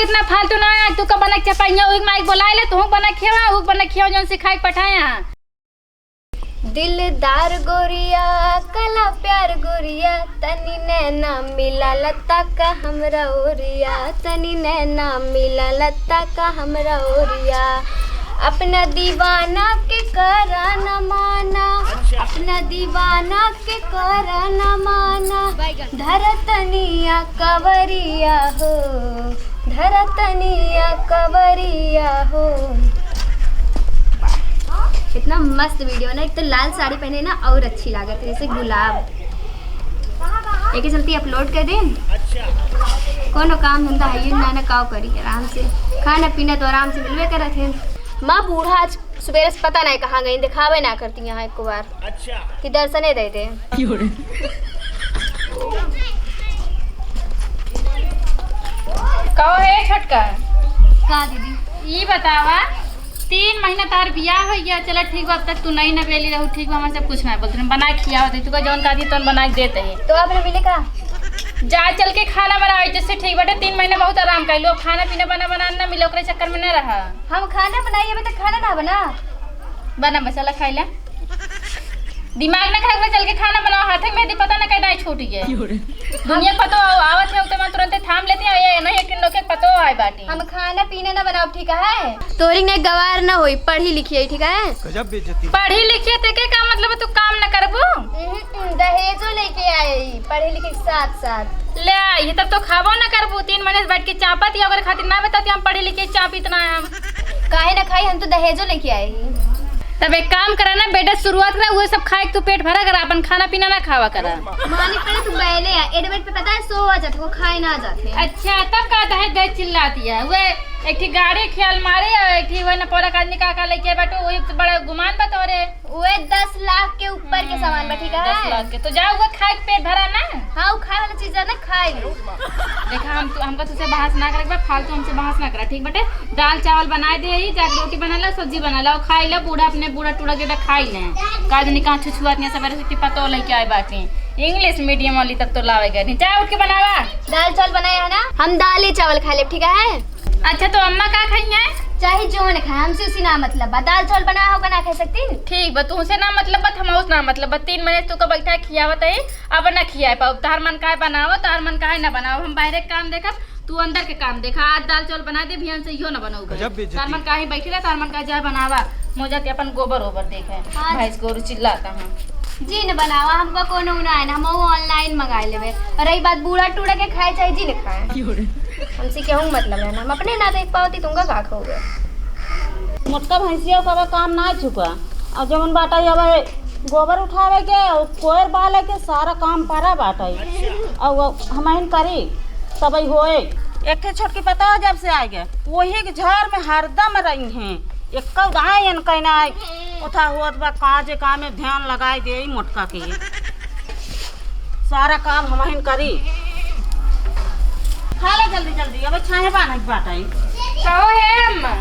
इतना फालतू ना है। तू का बना के चपाइया उग माइक बोला ले तू बना खेवा उग बना खियो जौन सिखाई पठाया। दिलदार गोरिया कला प्यार गोरिया तनी नैना मिला लता का हमरा ओरिया तनी नैना मिला लता का हमरा ओरिया अपना दीवाना के करा न माना अपना दीवाना के करा न माना धरतनिया कवरिया हो धरतनिया कवरिया हो। कितना मस्त वीडियो ना। एक तो लाल साड़ी पहने ना और अच्छी लागत है जैसे गुलाब। एक चलती अपलोड कर दें। कोनो काम धंधा है ना ना काव करी आराम से खाना पीना तो आराम से मिलवे कर थे। माँ बूढ़ा आज सुबह से पता नहीं कहाँ गई दिखावे ना करती यहाँ एक बार कि दर्शने दे दे। कहो है छटका कहाँ दीदी ये बतावा 3 महीना तार बियाह हो गया। चला ठीक बा अब तक तू नहीं न बेली रहू ठीक बा हमसे कुछ ना बोलते बना खिया होते तू का जौन का दी तौन बना के देते हैं। तो आपने मिले का जा चल के खाना बनावे जैसे ठीक बाटे 3 महीने बहुत आराम कर लो। खाना पीना बना ना मिले ओकरे चक्कर में न रहा। हम खाना बनाइए अभी तक खाना ना बना मसाला खाई ले दिमाग ना खराब चल के खाना बनाओ हाथ में मेहंदी पता ना कहीं नहीं छूट गया। दुनिया पतो आवत है तो मैं तुरंत थाम लेती है ये नहीं कि लोग पतो आए बाटी। हम खाना पीना ना बनाओ ठीक है। तोरी ने गवार ना होई पढ़ी लिखी है ठीक है। गजब बेइज्जती। पढ़ी लिखी थे के का मतलब तू काम ना करबू दहेजो लेके आई पढ़े लिखे के साथ साथ ले आई तब तो खाबो ना करबू। 3 महीने से बैठ के चापत या अगर खातिर ना बताती हम पढ़े लिखे चाप इतना है हम काहे ना खाई हम तो दहेजो लेके आए। तब एक काम करा ना बेटा शुरुआत करा वो सब खाए तू पेट भरा करा अपन खाना पीना ना खावा करा। मानी पड़े तू बैले है एडमिट पे पता है 100 आ जाते वो खाए ना जाते। अच्छा तब कहता है दहेज चिल्लाती है वे एक थी गाड़ी ख्याल मारे एक थी वही ना पौधा आदमी का लेके बैठो वही तो बड़ा गुमान बतौरे वो 10 लाख के ऊपर के सामान बा ठीक है। 10 लाख के तो जाओ वो खाए पेट भरा ना। हाँ वो खाए वाला चीज है ना खाए देखा हमको तुझसे बहस ना करे फालतू हमसे बहस ना करा ठीक बटे। दाल चावल बनाए दे ही जाके रोटी बना लो सब्जी बना लो खाई लो बूढ़ा अपने बूढ़ा टूढ़ा के खाई ले का निकाह छुछुआत नहीं सवेरे से पतो लेके आए बाकी इंग्लिश मीडियम वाली तब तो लावेगा नहीं चाहे उठ के बनावा। दाल चावल बनाया है ना हम दाल चावल खा ले ठीक है। अच्छा तो अम्मा का खाई है चाहे जो ने खाए हमसे उसी ना मतलब बा दाल चावल बनाया होगा ना खा सकती ठीक बा तू से ना मतलब बा हम उस ना मतलब बा 3 महीने तू का बैठा खियावत है अब ना खियाए पाओ तार मन का बनाओ तार मन का ना बनाओ हम बाहर के काम देखा तू अंदर के काम देखा। आज दाल चावल बना दे भियन से इहो ना बनाऊ तार मन का ही बैठी रहा तार मन का जाए बनावा मोजाती अपन गोबर ओबर देखे भैंस गोरू चिल्लाता हूं जी न बनावा हमका कोनो ना है ना हम ऑनलाइन मंगाए लेबे। और रही बात बूढ़ा टूढ़ा के खाए चाहे जी ने खाए हमसे केहू मतलब है ना हम अपने ना देख पाओती तुमका का खाओगे। मोटका भैंसिया का काम ना चुका और जमन बाटा अब गोबर उठावे के कोयर बाले के सारा काम पारा बाटा और हम करी तब होए। एक के छोटकी पता जब से आ गए वही के घर में हरदम रही हैं एक दायन कहना उठा हुआ बा काजे काम में ध्यान लगाए दे मोटका के सारा काम हम करी खा ले जल्दी जल्दी अब छाहे बाना बाटा कहो है अम्मा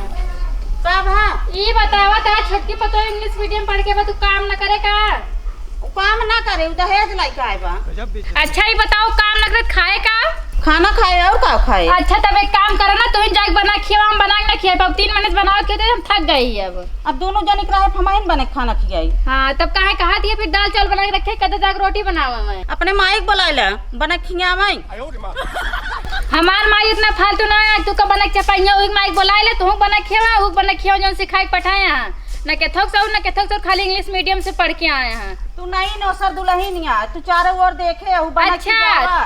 तब हाँ ये बतावा ता छोटकी पतो इंग्लिश मीडियम पढ़ के बा तू काम न करे का काम ना करे दहेज लाई का बा। अच्छा ही बताओ काम न करे खाए का खाना खाए और का खाए। अच्छा तब एक काम करो ना तुम जाके बना खियावा हम बना के ना खिया पाओ 3 महीने से बनाओ के हम थक गई अब दोनों जने रहे फमाइन बने खाना खियाई। हाँ तब काहे कहा दिया फिर दाल चावल बना के रखे कद जाके रोटी बनावा मैं अपने माइक बुलाइला बना खियावाई। हमार माई इतना फालतू ना है तू का बना के चपाइया उग माइक बुला ले तू बना खियावा उग बना खियावा जौन सिखाई पठाया ना के थक सौ खाली इंग्लिश मीडियम से पढ़ के आए हैं। तू नहीं नौसर दुल्हन आ तू चारों ओर देखे अच्छा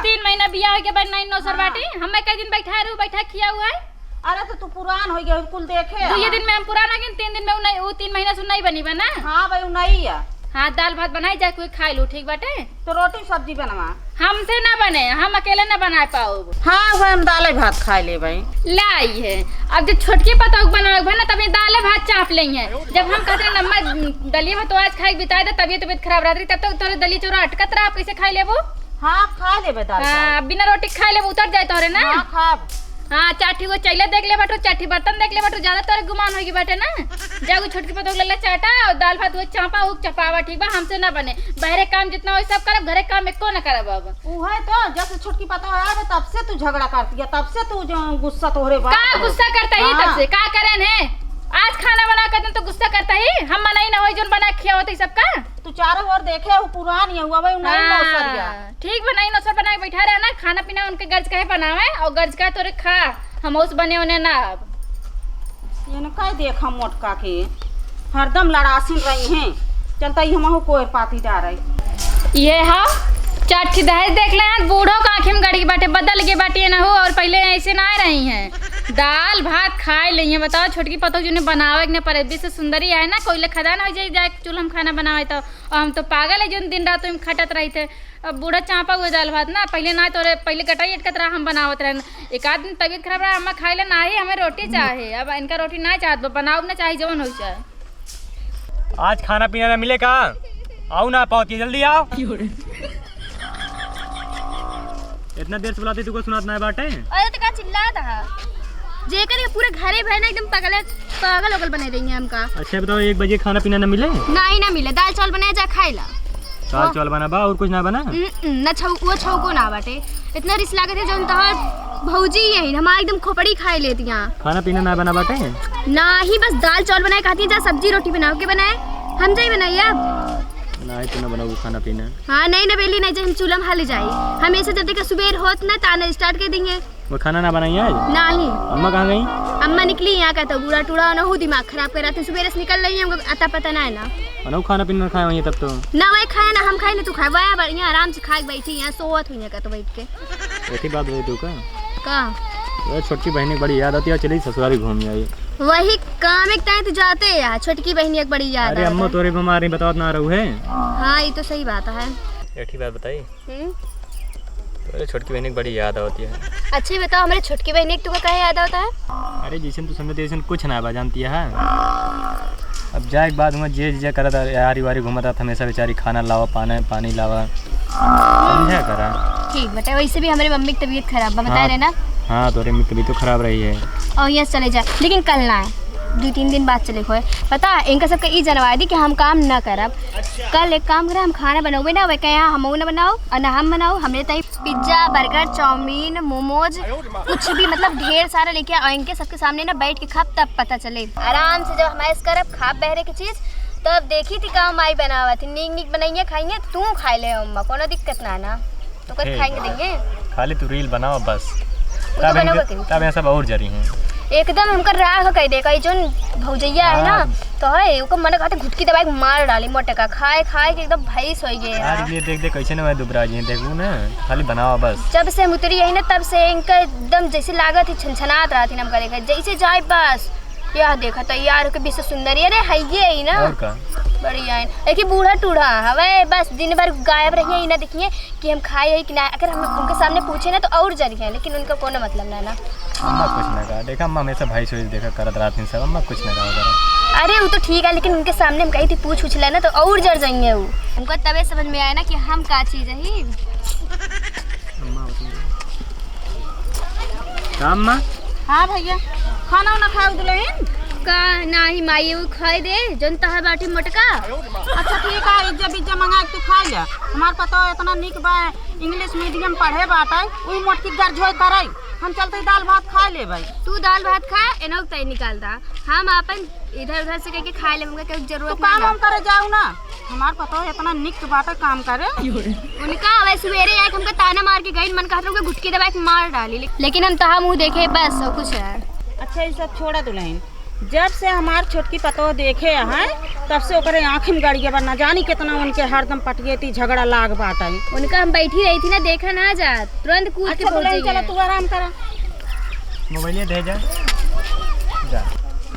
3 महीना बियाह के बाद नहीं नौसर बाटी हमें कई दिन बैठा रहू बैठा खिया हुआ है। अरे तो तू पुरान हो गया कुल देखे 2 दिन में हम पुराना गिन 3 दिन में वो 3 महीना से नहीं बनी बना। हाँ भाई नहीं है। हाँ दाल भात बनाई जा कोई खा लू ठीक बाटे तो रोटी सब्जी बनवा हमसे ना बने हम अकेले ना बना पाओ। हाँ हम दाल भात खा ले भाई लाई है अब जब छोटकी पता बनाओ ना तब ये दाल भात चाप लेंगे जब हम कहते नम्बर दलिया भात तो आज खाई बिताए थे तबीयत खराब रहती तब तक तोरे दलिया चूरा अटकत रहा कैसे खाई लेबो। हाँ खा ले दाल बिना रोटी खा ले उतर जाए तोरे ना। हाँ खा हाँ चाठी को चैले देख ले बाटो, चाठी बर्तन देख ले बाटो, ज्यादा तोरे गुमान होगी बाटे ना। जागो छोटकी पतोह ले चाटा और दाल भात वो चापा हुक चपावा, ठीक बा? हमसे ना बने, बहरे काम जितना हो सब करब, घरे काम एको ना करब। अब ऊ है तो जब से छोटकी पतोह आवे तब से तू झगड़ा करती है, तब से तू जो गुस्सा तोहरे बात का गुस्सा करता ही हाँ। तब से का करें है? आज खाना बना कर तो गुस्सा करता ही, हम मनाई ना होई जोन बना खिया होते सबका। तू चारों ओर देखे वो पुरानी है, हुआ भाई नहीं नौसरिया। ठीक बनाई नौसर बना के बैठा रहे ना, खाना पीना उनके गर्ज का है बनावे और गर्ज का तोरे खा, हम उस बने होने ना। अब ये न कह देखा मोटका के हरदम लड़ासीन रही हैं, चलता ही हमहु कोई पाती जा रही। ये हा चाठी दहेज देख ले, बूढ़ों का आँखें में गड़ी बाटे, बदल के बाटे ना हो, और पहले ऐसे ना रही हैं। दाल भात खाए ली हैं, बताओ छोटकी पतोह जो ने बनावे ने परबी से सुंदरी है ना, कोई ले खदान हो जाए चूल्हा में खाना बनावे तो। और हम तो पागल है जो दिन रात में खटत रही थे। अब बूढ़ा चापा हुए दाल भात ना, पहले ना तो पहले कटाई अटकत रहा, हम बनावत रहे। एक आध दिन तबीयत खराब रहा, अम्मा खाए ले ना ही, हमें रोटी चाहे। अब इनका रोटी ना चाहत, बनाओ ना चाहे जवन हो चाहे। आज खाना पीना ना मिले का? आओ ना पहुँचिए, जल्दी आओ। इतना देर से बुलाते तुको सुनात ना बाटे। अरे तो का चिल्लाता है जेकर के पूरे घरे भर ना एकदम पागल ओगल बने रही हैं हमका। अच्छा बताओ, 1 बजे खाना पीना ना मिले? ना ही ना मिले, दाल चावल बनाया जा खाइला। दाल चावल बना बा और कुछ ना बना? ना वो छौको ना बाटे, इतना रिस लागत है जो तोहर भौजी यही हमारा एकदम खोपड़ी खाए लेती हैं। खाना पीना ना बना बाटे? ना ही बस दाल चावल बनाए खाती है, जा सब्जी रोटी बनाओ के बनाए, हम जाई बनाइए अब। ना तो ना बनाओ खाना पीना। हाँ नहीं ना बेली नहीं, हम चूल्हा में हाल जाई, हमेशा जब देखा सुबह होत ना ताना स्टार्ट कर देंगे। वो खाना ना बनाई आज? नहीं। अम्मा कहाँ गई? अम्मा निकली यहाँ का तो बुरा टूड़ा ना हो, दिमाग खराब कर रहा था, सुबह से निकल रही है, हमको अता पता ना है ना। बनाओ खाना पीना खाए वहीं तब तो। ना वही खाए ना हम खाए ना, तू खाए वह बढ़िया आराम से खाए बैठी यहाँ सोवत हुई का तो बैठ के। ऐसी बात हुई तू का? छोटकी बहनी की बड़ी याद आती है, चली ससुराली घूम आई। वही काम एक टाइम तो जाते हैं यार, छोटकी बहनी एक बड़ी याद। अरे अम्मा तोरे बीमारी बताओ ना रहू है। हाँ ये तो सही बात है। एक बात बताई, तो छोटकी बहनी की बड़ी याद होती है। अच्छा ही बताओ, हमारे छोटकी बहनी एक तुमको कहे याद होता है? अरे जैसे तू समझते जैसे कुछ ना बा जानती है। अब जाए बाद में जे करा था, यारी वारी घूमता था हमेशा, बेचारी खाना लावा पानी लावा, समझा करा। ठीक बेटा, वैसे भी हमारी मम्मी की तबीयत खराब बता रहे ना। हाँ तोरे मम्मी की तबीयत तो खराब रही है। और यहाँ चले जाए, लेकिन कल ना है, 2-3 दिन बाद चले खोए। पता इनका सबका ई जनवा दी कि हम काम ना करब। कल एक काम करे, हम खाना बनाओगे ना, वे कहे हम ना बनाओ और ना हम बनाओ, हमने तई पिज्जा बर्गर चाउमीन मोमोज कुछ भी मतलब ढेर सारा लेके आओ, इनके सबके सामने ना बैठ के खाब, तब पता चले आराम से। जब हमारे करब खाब बहरे की चीज़, तब देखी थी काम आई बनावा थी, नीक बनाइए खाइए, तू खा ले अम्मा, कोनो दिक्कत ना तो कल खाएंगे देंगे। खाली तू रील बनाओ बस, तब ऐसा बहुत जरी है एकदम। हमका राह कह देगा जो भौजैया है ना, तो है वो मन कहते घुटकी दबाई मार डाली मोटे का, खाए के एकदम भैंस हो गए यार। ये देख कैसे ना मैं दुबरा जी देखू ना, खाली बनाओ बस। जब से हम उतरी यही ना, तब से इनका एकदम जैसे लागत ही छनछनात रहा थी, हमका देखा जैसे जाए बस यह देखा तैयार होकर विश्व सुंदरी, अरे है ही ना बढ़िया है। एक बूढ़ा टूढ़ा हवे, बस दिन भर गायब रही ना, देखिए कि हम खाए है कि ना। अगर हम उनके सामने पूछे ना तो और जरी है, लेकिन उनका कोनो मतलब ना। अम्मा कुछ ना कहा, देखा अम्मा हमेशा भाई सोच देखा करत रात सब, अम्मा कुछ ना कहा। अरे वो तो ठीक है, लेकिन उनके सामने हम कही थी पूछ ले ना तो और जर जाएंगे वो। हमको तबे समझ में आया ना कि हम का चीज है। अम्मा हाँ भैया, खाना वाना खाए दुल्हन का ना ही माई वो खाए दे जनता है बाटी मोटका। अच्छा ठीक है, इज्जा मंगा के तू खा ले। हमार पता इतना निक बा, इंग्लिश मीडियम पढ़े बाटे, वही मोटकी गर्जोय करे, हम चलते दाल भात खा ले भाई। तू दाल भात खा, एनो तय निकालता, हम अपन इधर उधर से करके खा ले, हमका कोई जरूरत काम हम करे जाऊ ना। हमार पता इतना निक बाटे काम करे। उनका वैसे सवेरे आके हमका ताना मार के गई, मन कहता हूँ घुटकी दबा के मार डाली, लेकिन हम तहा मुँह देखे बस सब कुछ है। अच्छा ये सब छोड़ा दुल्हन, जब से हमार छोटकी पतो देखे हैं तब से ओकरे आँख में गड़िया बना, जानी कितना उनके हरदम पटियती झगड़ा लाग बाटा। उनका हम बैठी रही थी ना, देखा ना जा तुरंत कूद के पहुंच गई। चलो तू आराम कर, मोबाइल दे जा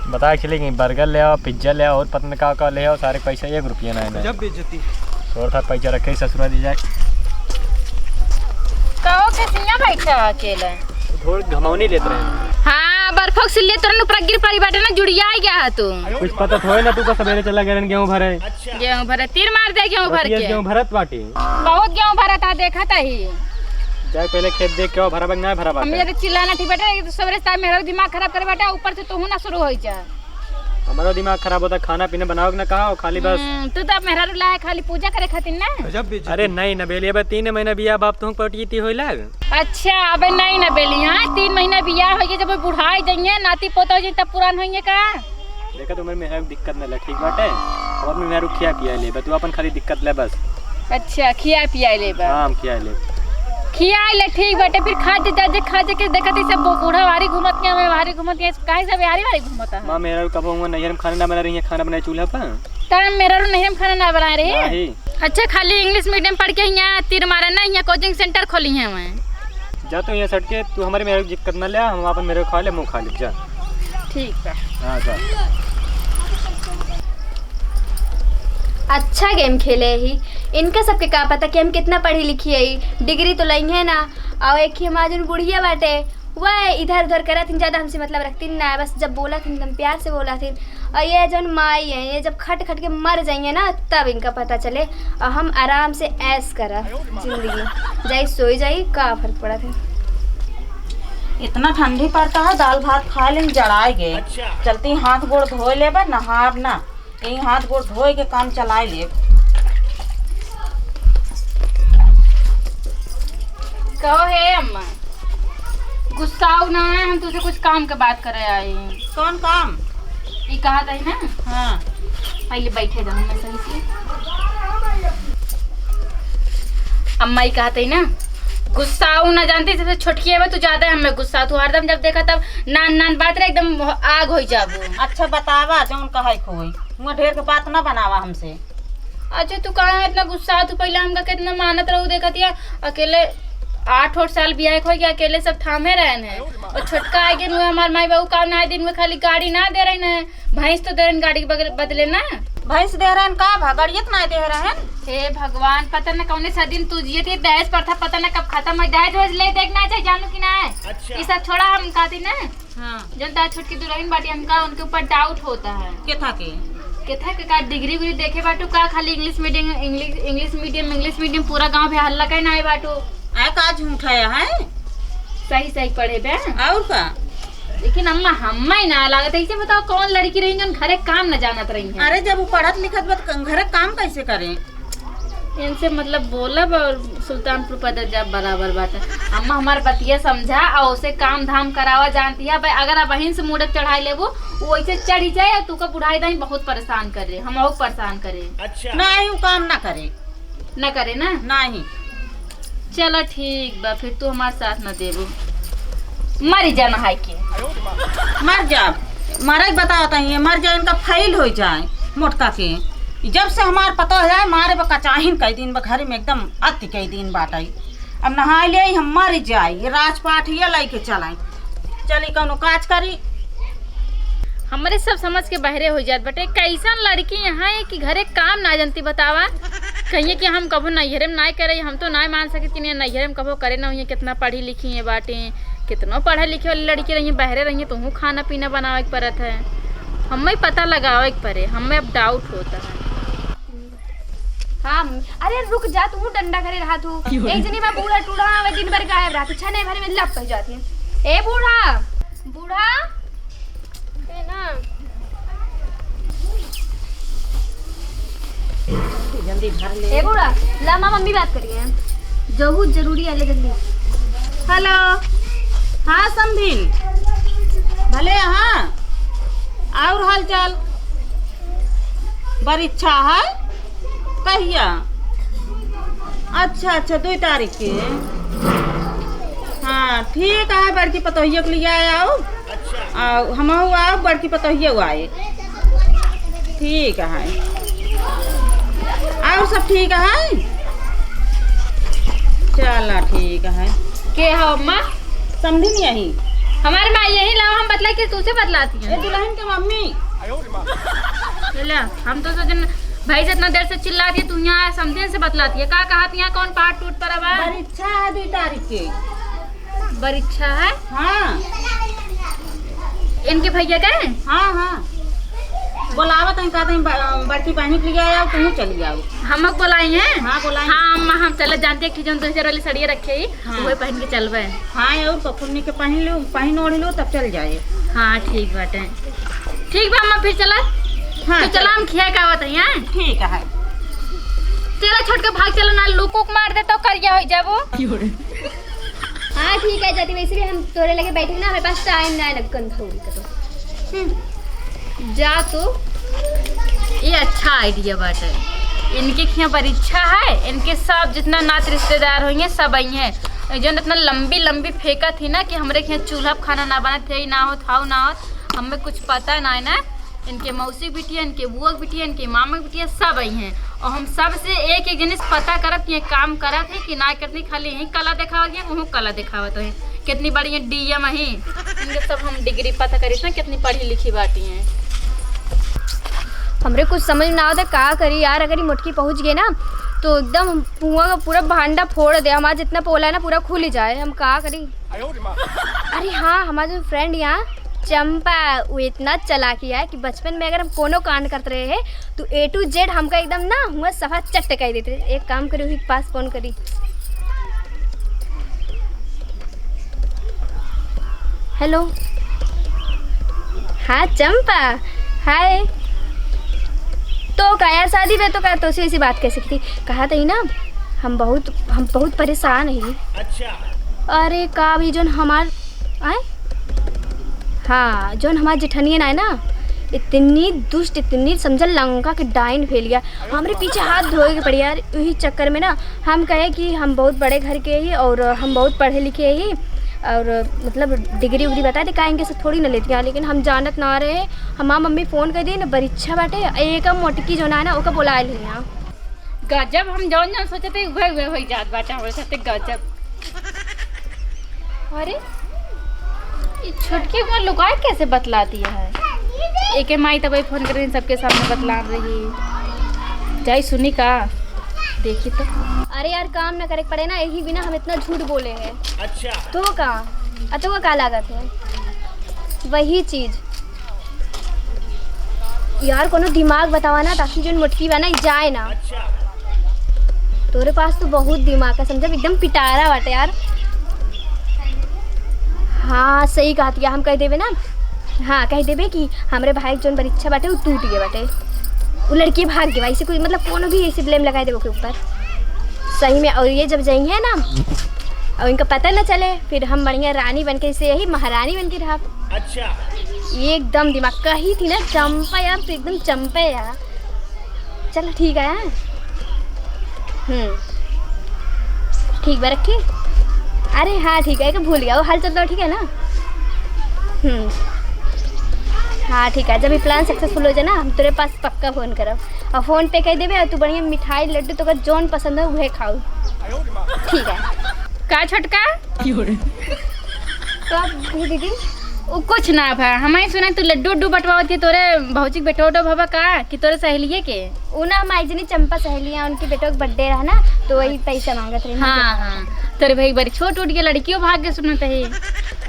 बता के चलेगी, बर्गर ले आओ, पिज्जा ले आओ और पता नहीं का ले आओ, सारे पैसा 1 रुपया ना है। जब बेइज्जती थोड़ा था पैसा रखे ससुरा दी जाए। कहो कैसिया बैठा अकेले, थोड़ी घमौनी लेते रहे। हाँ बर्फक से ले तुरंत ऊपर गिर पड़ी बाटे ना, जुड़िया ही गया है तू। कुछ पता थोड़े ना, तू का सवेरे चला गया गेहूं भरे। गेहूं भरे तीर मार दे, गेहूं भर के गेहूं भरत बाटी, बहुत गेहूं भरा था, देखा था ही। जाए पहले खेत देख के भरा बगना है भरा हम बाटे ये चिल्लाना ठीक बेटा, ये तो सवेरे शाम मेरा दिमाग खराब करे बेटा, ऊपर से तू ना शुरू हो जा। हमारा दिमाग खराब होता, खाना पीना बनाओ ना कहा खाली बस। तू तो मेहरा लाया खाली पूजा करे खातिर ना। अरे नहीं न बेली, अब 3 महीना बिया बाप तुम पटीती होइला। अच्छा अबे नहीं ना बेली, हाँ 3 महीना बिया हो गया, जब बुढ़ाई जाइए नाती पोता हो जाए तब पुरान होंगे का। देखा तुम्हारे मेहरा दिक्कत न ले, ठीक बाटे। और मैं मेहरा खिया पिया ले, तू अपन खाली दिक्कत ले बस। अच्छा खिया पिया ले बस। हाँ खिया ले, खिया ले ठीक बाटे। फिर खा जे खा जे के देखत है सब बूढ़ा वारी घूमत के, हमें वारी घूमत के काहे सब वारी घूमता है। मां मेरा कब हुआ नैहर में खाना ना बना रही है, खाना बनाए चूल्हा पर। तब मेरा नहीं हम खाना ना बना रही है। नहीं। अच्छा खाली इंग्लिश मीडियम पढ़ के यहाँ तीर मारा ना, यहाँ कोचिंग सेंटर खोली है मैं। जा तू यहाँ सट के, तू हमारे मेरे दिक्कत ना ले, हम अपन मेरे खा ले, मुँह खा ले जा। ठीक है। हाँ जा। अच्छा गेम खेले ही, इनका सबके का पता कि हम कितना पढ़ी लिखी है, डिग्री तो लई है ना। और एक ही हमारा जो बुढ़िया बाटे वह इधर उधर करा थी, ज़्यादा हमसे मतलब रखती ना, बस जब बोला थी एकदम प्यार से बोला थी। और ये जो माई है, ये जब खट खट के मर जाएंगे ना तब इनका पता चले, और हम आराम से ऐश करा जिंदगी, जाई सोई जाई का फर्क पड़ा था। इतना ठंडी पड़ता है, दाल भात खा लें जड़ाए गए। चलती हाथ गोड़ धोए ले बा, नहाब ना, यही हाथ गोड़ धोए के काम चलाए ले। कहो है अम्मा, गुस्साओ ना है, हम तुझसे कुछ काम के बात करे आए हैं। कौन काम? ये कहा था ना। हाँ पहले बैठे जाऊँ मैं सही से। अम्मा ही कहा था ना, गुस्साओ ना, जानती जैसे छोटकी है तू ज्यादा है हमें गुस्सा, तू हरदम जब देखा तब नान नान बात रहे एकदम आग हो जाबो। अच्छा बतावा जो उनका है खोई, मुँह ढेर के बात ना बनावा हमसे। अच्छा तू कहा इतना गुस्सा, तू पहले हमका कितना मानत रहू, देखती है अकेले 8 साल बियाह हो गया, अकेले सब थामे रहन है। और छोटका आगे नु हमार माई बाबू काम ना दिन में खाली गाड़ी ना दे रहे हैं, भैंस तो दे रहे गाड़ी के बदले ना। भैंस दे रहे का भगड़ियत ना दे रहे। हे भगवान, पता न कौन सा दिन तू जिए थे, दहेज पर था, पता न कब खत्म है। दहेज वहेज ले देखना चाहिए, जानू कि ना है। अच्छा। ये सब छोड़ा, हम कहती ना हाँ जनता छोटकी दुल्हन बाटी, हमका उनके ऊपर डाउट होता है। के का डिग्री उग्री देखे बाटू का, खाली इंग्लिश मीडियम पूरा गांव में हल्ला कहीं ना है बाटू। का झूठ है सही पढ़े बे और का। लेकिन अम्मा हम ही ना लागत है, बताओ कौन लड़की रही जो घरे काम न जानत रही है। अरे जब वो पढ़त लिखत बात घरे काम कैसे करें, इनसे मतलब बोलब और सुल्तानपुर पदर जब बराबर बात है। अम्मा हमारे बतिया समझा और उसे काम धाम करावा जानती है। भाई अगर आप बहन से मुड़क चढ़ाई ले वो वैसे चढ़ ही जाए, तू का बुढ़ाई दाई बहुत परेशान करे, हम और परेशान करे। अच्छा। नहीं वो काम ना करे, न करे ना। नहीं चलो ठीक बा, फिर तू हमारे साथ न देबो, मर जाना है के। मर जा, मारे बताता है मर जाए, इनका फाइल हो जाए मोटका के। जब से हमार पता हो जाए मारे बा कचाहिन कई दिन बा घर में एकदम अति कई दिन बाटाई। अब नहा ले हम मर जाए, राजपाट ये लाई के चलाई, चली कौनो काज करी। हमारे सब समझ के बहरे हो जात बटे, कैसन लड़की यहाँ है कि घरे काम ना जानती। बतावा कहिए कि हम कभो नैहरे में ना करे, हम तो ना मान सके कि नैहरे में कभो करे ना हुई। कितना पढ़ी लिखी है बाटे, कितना पढ़े लिखे वाली लड़की रही, बहरे रही, तो हूँ खाना पीना बनावे के पड़त है, हमें पता लगावे के पड़े, हमें अब डाउट होता है। हाँ अरे रुक जा, तू डंडा करे रहा तू। एक जनी मैं बूढ़ा टूढ़ा आवे दिन भर गायब रहा, तू छने भरे में लप हो जाती है। ए बूढ़ा बूढ़ा ए ना जल्दी भर ले। ए बूढ़ा ला, माँ मम्मी बात करिए, बहुत जरूरी है, ले जल्दी। हेलो हाँ समझिल भले। हाँ और हाल चाल बड़ी इच्छा है कहिया। अच्छा 2 तारीख के। हाँ ठीक है, बड़की पतोहिया के लिए आओ। हम आओ, बड़की पतोहिया आए। ठीक है और सब ठीक है। चला ठीक है। के हो अम्मा? समझी नहीं यही हमारे माँ यही लाओ, हम बतला के तुझसे बतलाती है। दुल्हन के मम्मी हम तो सोचन भाई जितना देर से चिल्लाती है, तू यहाँ समझे से बतलाती है। का कहती है कौन पार्ट टूट पर अब परीक्षा है 2 तारीख के। परीक्षा है? हाँ इनके भैया का है? हाँ हाँ बोलावत है कहते हैं बड़की बहनी के लिए आओ तुम चली आओ। हम बोलाई हैं। हाँ बोलाई। हाँ अम्मा हम चले जानते हैं कि जो 2000 वाली साड़ियाँ रखे ही वही पहन के चलबे। हाँ और पपुन्नी के पहन ओढ़ लो तब चल जाए। हाँ ठीक बाटे। ठीक बा अम्मा फिर चला। हाँ तो चला हम खिया का आवत है। ठीक है। चला छोड़ के भाग चलो ना लूक उक मार दे तो करिया हो जाबो। हाँ ठीक है जाती, वैसे भी हम तोरे लगे बैठे ना, हमारे पास टाइम ना है लगन थोड़ी का तो। जा तो ये अच्छा आइडिया बाटे। इनके खिया परीक्षा है, इनके सब जितना नात रिश्तेदार होंगे सब आई हैं। जो इतना लंबी लंबी फेंका थी ना कि हमरे खिया चूल्हा खाना ना बना थे ना हो था ना हो, हमें कुछ पता ना है ना। इनके मौसी बिटिया, इनके बुआ बिटिया, इनके मामा बिटिया सब आई हैं और हम सब से एक एक जिनिस पता करत ये काम करत है कि ना करती, खाली यही कला दिखावत है वह कला दिखावत है। कितनी बड़ी डीएम है इनके सब हम डिग्री पता करीस ना कितनी पढ़ी लिखी बाटी हैं। हमरे कुछ समझ ना आता का करी यार, अगर ये मुटकी पहुंच गए ना तो एकदम पुआ का पूरा भांडा फोड़ दे, हमारा जितना पोला है ना पूरा खुल ही जाए, हम का करी। अरे हाँ हमारा जो फ्रेंड यहाँ चंपा वो इतना चालाकी है कि बचपन में अगर हम कोनो कांड करते रहे हैं तो A to Z हमका एकदम ना हुआ सफा चट कह देते। एक काम करी वही पास फोन करी। हेलो हाँ चंपा हाय। तो का यार शादी में तो का तो ऐसी बात कैसे की थी, कहा था ही ना हम बहुत परेशान हैं। अच्छा अरे का भी जो हमार आए हाँ जो हमारे जेठनियन आए ना इतनी दुष्ट इतनी समझल लंका के डाइन फैल गया, हमारे पीछे हाथ धोए के पड़ी यार। यही चक्कर में ना हम कहे कि हम बहुत बड़े घर के ही और हम बहुत पढ़े लिखे ही और मतलब डिग्री उग्री बताए थे काहेंगे से थोड़ी ना लेती हैं, लेकिन हम जानत ना रहे। हमारा मम्मी फ़ोन कर दी ना परीक्षा बाटे एक मोटकी जो ना ओका बुलाए ले यहाँ। गजब हम जौन जौन सोचे थे वह हो जात बाटे हमारे साथ गजब। अरे ये छोटकी को लुकाए कैसे बतलाती है। एक माई तब फोन कर सबके सामने बतला रही जाई सुनी का देखी तो। अरे यार काम ना करे पड़े ना यही बिना हम इतना झूठ बोले हैं। अच्छा तो का लागत है वही चीज यार कोनो दिमाग बतावा ना ताकि जो मुटकी बना जाए ना। अच्छा तोरे पास तो बहुत दिमाग है समझा, एकदम पिटारा बाटे यार। हाँ सही कहती है, हम कह देवे ना। हाँ कह देवे कि हमारे भाई जो परीक्षा बाटे वो टूट गए बाटे, वो लड़की भाग गए भाई से कोई मतलब कोनो भी ऐसे ब्लेम लगाए दे के ऊपर सही में। और ये जब जाएंगे ना और इनका पता ना चले फिर हम बढ़िया रानी बन के से यही महारानी बन के रहा। अच्छा ये एकदम दिमाग कही थी ना चंपा यार, तो एकदम चंपा यार। चलो ठीक है यार। ठीक बा रखी। अरे हाँ ठीक है भूल गया वो हाल चल रहा ठीक है ना। हाँ ठीक है जब ये प्लान सक्सेसफुल हो जाए ना हम तेरे पास पक्का फ़ोन करब और फ़ोन पे कह देवे और तू बढ़िया मिठाई लड्डू तो जोन पसंद है वह खाओ ठीक है। का छोटका तो दीदी वो कुछ ना भा हमारे सुना तू लड्डू उड्डू बटवाती तोरे भौजी बेटो उटो भवा का कि तोरे सहेलिए के वो ना हमारी जनी चंपा सहेलियाँ उनके बेटों का बर्थडे रहा ना तो वही पैसा मांगत रही। हाँ हाँ तेरे भाई बड़ी छोट उठ गई लड़कियों भाग के सुनते है।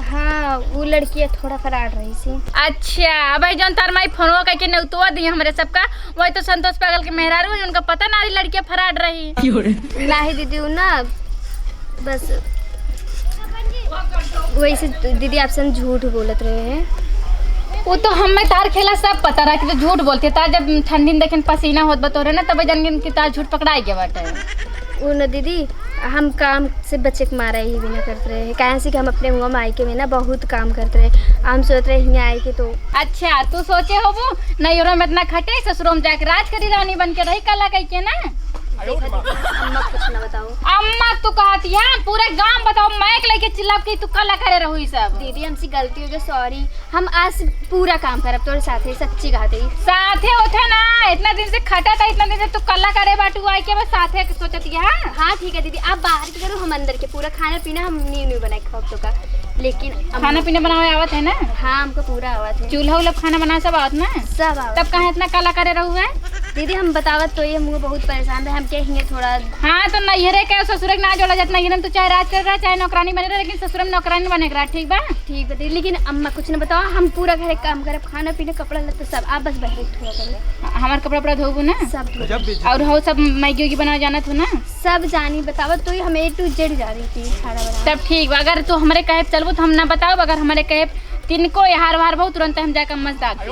हाँ वो लड़की थोड़ा फराड रही थी। अच्छा भाई जौन तार माई फोनवा करके नौतवा दी हमारे सबका वही तो संतोष पागल के मेहरारू है उनका पता ना लड़कियाँ फराड रही नहीं दीदी वो ना बस वही से दीदी आपसे हम झूठ बोलत रहे हैं। वो तो हमें तार खेला सब पता रहा कि तो झूठ बोलते तार जब ठंडी देखे पसीना होत बतोरे ना तब जान कि तार झूठ पकड़ाई गया बाटे। वो ना दीदी हम काम से बच्चे के मारा ही भी ना करते रहे कहे से कि हम अपने हुआ मायके में ना बहुत काम करते रहे। हम सोच रहे यहाँ आए के तो अच्छा तू सोचे हो वो नैरों में इतना खटे ससुरों में जाके राज करी रानी बन के रही कला कह के ना। अम्मा कुछ ना बताओ। अम्मा तू कहती है पूरे गांव बताओ मैक लेके चिल्ला के तू कला करे रहो ये सब। दीदी हमसे गलती हो गई सॉरी, हम आज पूरा काम करब तोरे साथे सच्ची कहते ही साथे होते ना इतना दिन से खटा था इतना दिन से तू कला करे बाटू आई के बस साथे सोचती है। हाँ ठीक है दीदी आप बाहर की करो हम अंदर के पूरा खाना पीना हम न्यू बनाए खाओ तो का लेकिन खाना पीना बनावे आवत है ना। हाँ हमको पूरा आवत है चूल्हा उल्हा खाना बना सब आवत ना सब आवत। तब कहाँ इतना कला करे रहू है। दीदी हम बतावत तो ये मुँह बहुत परेशान रहे, हम के हिंगे थोड़ा। हाँ तो नैहरे के ससुर के ना जोड़ा जाता, नैहरे में तू चाहे राज कर रहा चाहे नौकरानी बने रहा, लेकिन ससुर में नौकरानी बने रहा, ठीक बा? ठीक है दीदी, लेकिन अम्मा कुछ न बताओ, हम पूरा घर काम करब, खाना पीना कपड़ा लत्ता सब, आप बस बहरे थोड़ा करो। हमार कपड़ा उपड़ा धोबू ना सब और हो सब मैगी उगी बना जाना तू ना, सब जानी बतावत तो हम A to Z जा रही थी खाना बना। तब ठीक बा। अगर तू हमारे कहे चलबू तो हम ना बताओ, अगर हमारे कहे तिनको हार वार बहुत तुरंत हम जाकर मस्त दाग दे।